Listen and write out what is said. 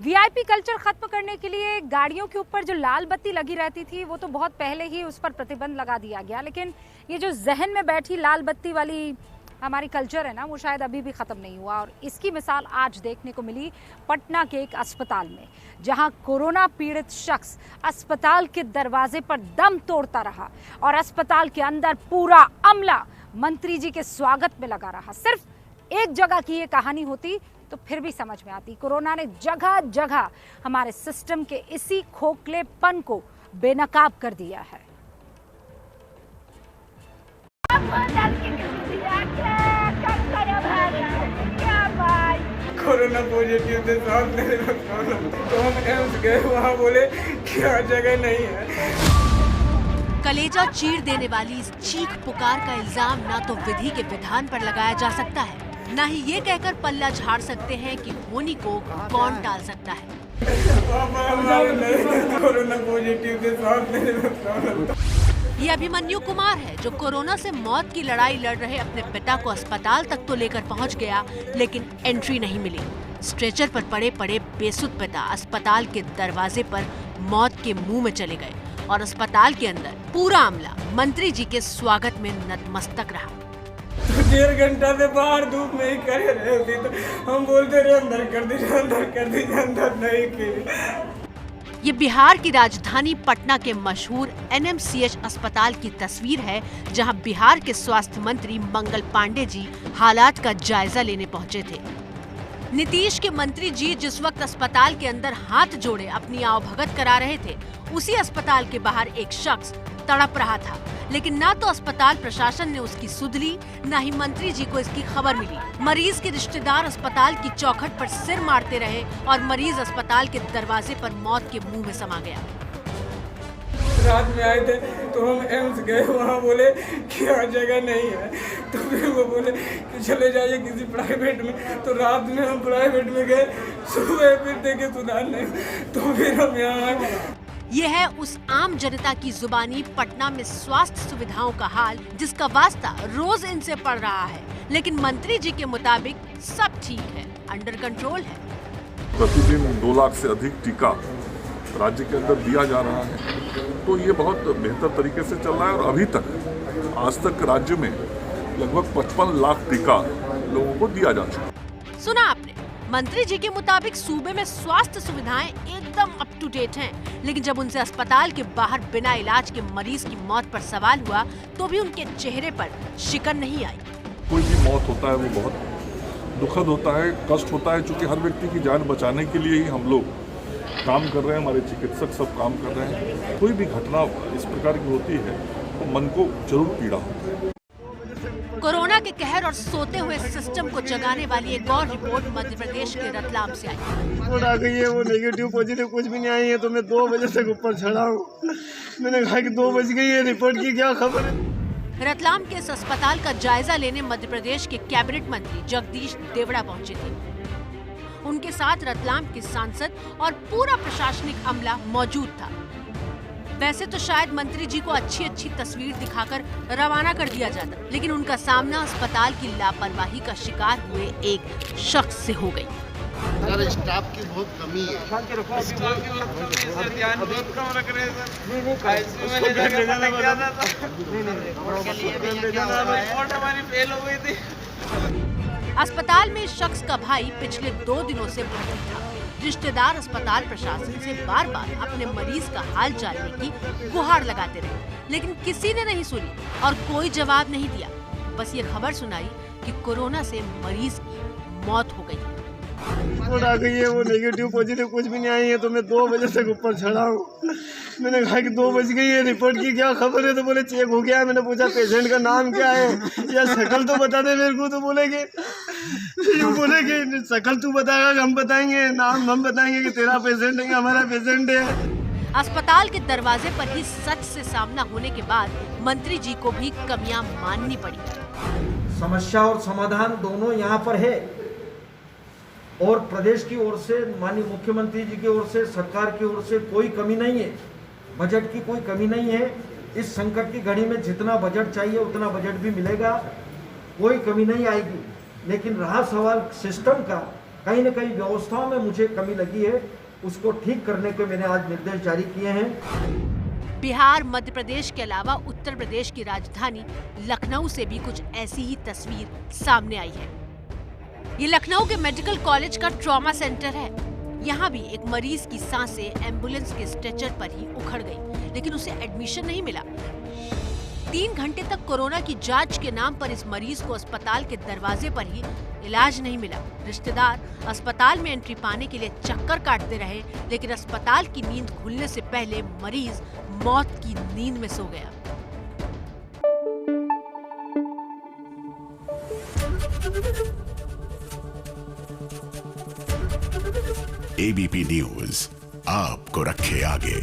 VIP culture खत्म करने के लिए गाड़ियों के ऊपर जो लाल बत्ती लगी रहती थी वो तो बहुत पहले ही उस पर प्रतिबंध लगा दिया गया, लेकिन ये जो जहन में बैठी लाल बत्ती वाली हमारी कल्चर है ना, वो शायद अभी भी खत्म नहीं हुआ। और इसकी मिसाल आज देखने को मिली पटना के एक अस्पताल में, जहां कोरोना पीड़ित शख्स अस्पताल के दरवाजे पर दम तोड़ता रहा और अस्पताल के अंदर पूरा अमला मंत्री जी के स्वागत में लगा रहा। सिर्फ एक जगह की ये कहानी होती तो फिर भी समझ में आती। कोरोना ने जगह जगह हमारे सिस्टम के इसी खोखलेपन को बेनकाब कर दिया है। कोरोना पॉजिटिव थे साथ मेरे तो हम एम्स गए, वहाँ बोले कि हर जगह नहीं है। कलेजा चीर देने वाली इस चीख पुकार का इल्जाम ना तो विधि के विधान पर लगाया जा सकता है, ना ही ये कहकर पल्ला झाड़ सकते हैं कि होनी को कौन टाल सकता है। कोरोना पॉजिटिव थे साथ मेरे ये अभिमन्यु कुमार है जो कोरोना से मौत की लड़ाई लड़ रहे अपने पिता को अस्पताल तक तो लेकर पहुंच गया, लेकिन एंट्री नहीं मिली। स्ट्रेचर पर पड़े पड़े बेसुध पिता अस्पताल के दरवाजे पर मौत के मुंह में चले गए और अस्पताल के अंदर पूरा अमला मंत्री जी के स्वागत में नतमस्तक रहा। 1.5 घंटा से बाहर धूप में ही खड़े रहे थे, तो हम बोलते रहे अंदर कर दीजिए, अंदर कर दीजिए, अंदर नहीं की। ये बिहार की राजधानी पटना के मशहूर एनएमसीएच अस्पताल की तस्वीर है, जहां बिहार के स्वास्थ्य मंत्री मंगल पांडे जी हालात का जायजा लेने पहुंचे थे। नीतीश के मंत्री जी जिस वक्त अस्पताल के अंदर हाथ जोड़े अपनी आवभगत करा रहे थे, उसी अस्पताल के बाहर एक शख्स तड़प रहा था, लेकिन ना तो अस्पताल प्रशासन ने उसकी सुध ली, ना ही मंत्री जी को इसकी खबर मिली। मरीज के रिश्तेदार अस्पताल की चौखट पर सिर मारते रहे और मरीज अस्पताल के दरवाजे पर मौत के मुंह में समा गया। रात में आए थे तो हम एम्स गए, वहाँ बोले कि हर जगह नहीं है, तो फिर वो बोले कि चले जाइए किसी प्राइवेट में। तो रात में हम प्राइवेट में गए, सुबह फिर देखे सुधार नहीं, तो फिर हम यहाँ आए। ये है उस आम जनता की जुबानी पटना में स्वास्थ्य सुविधाओं का हाल, जिसका वास्ता रोज इनसे पड़ रहा है, लेकिन मंत्री जी के मुताबिक सब ठीक है, अंडर कंट्रोल है। प्रतिदिन 2 लाख से अधिक टीका राज्य के अंदर दिया जा रहा है, तो ये बहुत बेहतर तरीके से चल रहा है। और अभी तक आज तक राज्य में लगभग 55 लाख टीका लोगों को दिया जा चुका है। सुना आपने, मंत्री जी के मुताबिक सूबे में स्वास्थ्य सुविधाएं एकदम अप टू डेट हैं, लेकिन जब उनसे अस्पताल के बाहर बिना इलाज के मरीज की मौत पर सवाल हुआ, तो भी उनके चेहरे पर शिकन नहीं आई। कोई भी मौत होता है वो बहुत दुखद होता है, कष्ट होता है, क्योंकि हर व्यक्ति की जान बचाने के लिए ही हम लोग काम कर रहे हैं, हमारे चिकित्सक सब काम कर रहे हैं। कोई भी घटना इस प्रकार की होती है तो मन को जरूर पीड़ा होती है। कोरोना के कहर और सोते हुए सिस्टम को जगाने वाली एक और रिपोर्ट मध्य प्रदेश के रतलाम से आई। रिपोर्ट आ गई है, वो नेगेटिव पॉजिटिव कुछ भी नहीं आई है, तो मैं 2 बजे से ऊपर चढ़ा हूँ। मैंने कहा कि 2 बज गई है, रिपोर्ट की क्या खबर है। रतलाम के इस अस्पताल का जायजा लेने मध्य प्रदेश के कैबिनेट मंत्री जगदीश देवड़ा पहुंचे थे। उनके साथ रतलाम के सांसद और पूरा प्रशासनिक अमला मौजूद था। वैसे तो शायद मंत्री जी को अच्छी तस्वीर दिखाकर रवाना कर दिया जाता, लेकिन उनका सामना अस्पताल की लापरवाही का शिकार हुए एक शख्स से हो गई। सर, स्टाफ की बहुत कमी है। अस्पताल में इस शख्स का भाई पिछले 2 दिनों से भर्ती था। रिश्तेदार अस्पताल प्रशासन से बार बार अपने मरीज का हाल जानने की गुहार लगाते रहे, लेकिन किसी ने नहीं सुनी और कोई जवाब नहीं दिया। बस ये खबर सुनाई कि कोरोना से मरीज की मौत हो गई। रिपोर्ट आ गई है, वो नेगेटिव पॉजिटिव कुछ भी नहीं आई है, तो मैं 2 बजे से ऊपर चढ़ा हूँ। मैंने कहा कि 2 बज गई है, रिपोर्ट की क्या खबर है, तो बोले चेक हो गया है। मैंने पूछा पेशेंट का नाम क्या है या शक्ल तो बता दे मेरे को, तो बोलेगे यूँ बोलेगे शक्ल तू बताएगा, हम बताएंगे, नाम हम बताएंगे कि तेरा पेशेंट है, हमारा पेशेंट है। अस्पताल के दरवाजे पर ही सच से सामना होने के बाद मंत्री जी को भी कमियां माननी पड़ी। समस्या और समाधान दोनों यहाँ पर है, और प्रदेश की ओर से, माननीय मुख्यमंत्री जी की ओर से, सरकार की ओर से कोई कमी नहीं है, बजट की कोई कमी नहीं है। इस संकट की घड़ी में जितना बजट चाहिए उतना बजट भी मिलेगा, कोई कमी नहीं आएगी। लेकिन रहा सवाल सिस्टम का, कहीं न कहीं व्यवस्थाओं में मुझे कमी लगी है, उसको ठीक करने के मैंने आज निर्देश जारी किए हैं। बिहार, मध्य प्रदेश के अलावा उत्तर प्रदेश की राजधानी लखनऊ से भी कुछ ऐसी ही तस्वीर सामने आई है। ये लखनऊ के मेडिकल कॉलेज का ट्रॉमा सेंटर है। यहाँ भी एक मरीज की सांसें एम्बुलेंस के स्ट्रेचर पर ही उखड़ गई, लेकिन उसे एडमिशन नहीं मिला। 3 घंटे तक कोरोना की जांच के नाम पर इस मरीज को अस्पताल के दरवाजे पर ही इलाज नहीं मिला। रिश्तेदार अस्पताल में एंट्री पाने के लिए चक्कर काटते रहे, लेकिन अस्पताल की नींद खुलने से पहले मरीज मौत की नींद में सो गया। ABP न्यूज आपको रखे आगे।